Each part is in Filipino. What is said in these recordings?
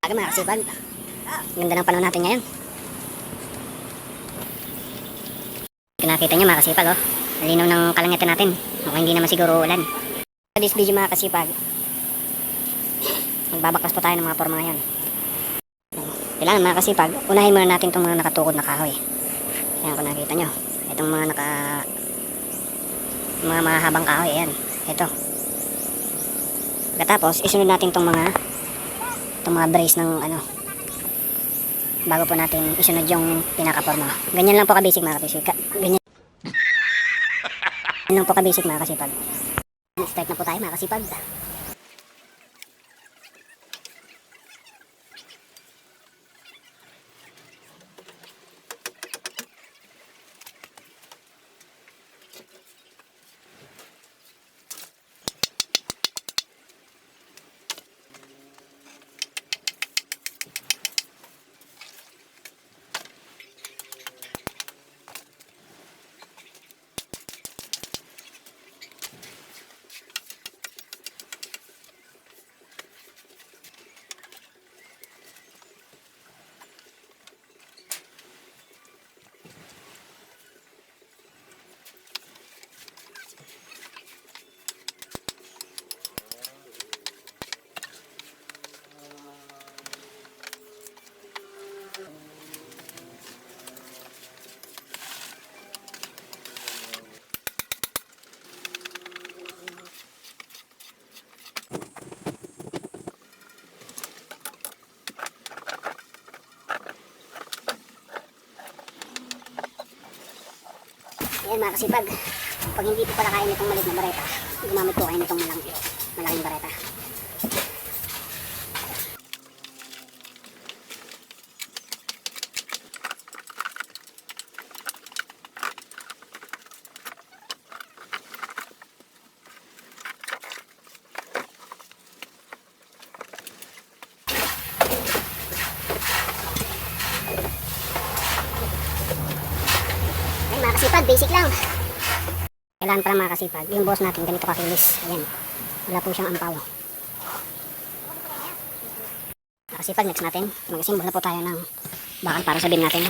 Aga mga kasipag, ganda ng panahon natin ngayon. Nakita nyo mga kasipag, oh, malinaw ng kalangitan natin. Okay, hindi naman siguro ulan. Sa this video mga kasipag, magbabaklas po tayo ng mga forma ngayon. Kailangan mga kasipag, unahin muna natin itong mga nakatukod na kahoy. Ayan, kung nakita nyo, itong mga mga mahabang kahoy, ayan, ito. Pagkatapos, isunod natin itong mga brace ng ano, bago po natin isunod yung pinaka-forma. Ganyan lang po ka-basic mga kasipag. Ganyan lang po ka-basic mga kasipag. Start na po tayo mga kasipag. Ayan mga kasipag, pag hindi po pala kaya nitong maliit na bareta, gumamit po kayo nitong malaking bareta. Mga kasipag, basic lang. Kailangan pala mga kasipag, yung boss natin ganito kakilis. Ayan, wala po siyang ampaw. Mga kasipag, next natin, mag-simbol na po tayo ng bakal para sa beam natin.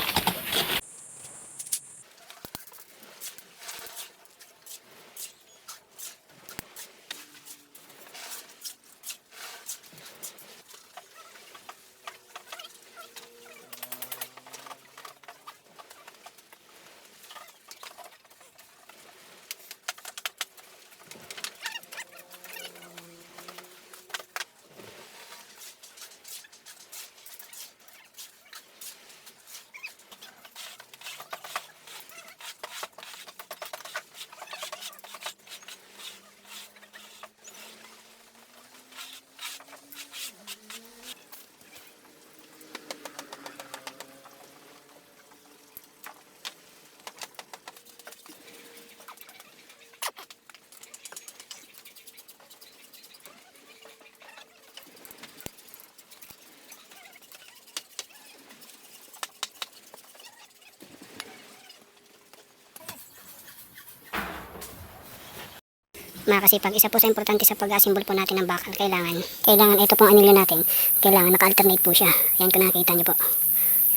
Mga kasipag, isa po sa importante sa pag-asimbol po natin ng bakal, kailangan ito pong anilyo natin, kailangan naka-alternate po siya. Ayan, kung nakikita nyo po.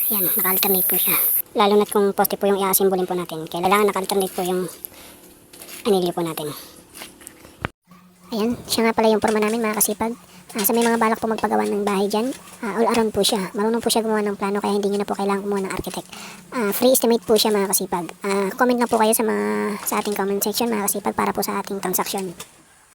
Ayan, naka-alternate po siya. Lalo na't kung poste po yung i-asimbolin po natin, kailangan naka-alternate po yung anilyo po natin. Ayan, siya nga pala yung forma namin mga kasipag. Sa may mga balak po magpagawa ng bahay dyan, all around po siya. Marunong po siya gumawa ng plano, kaya hindi nyo na po kailangan gumawa ng architect. Free estimate po siya mga kasipag. Comment na po kayo sa ating comment section mga kasipag para po sa ating transaksyon.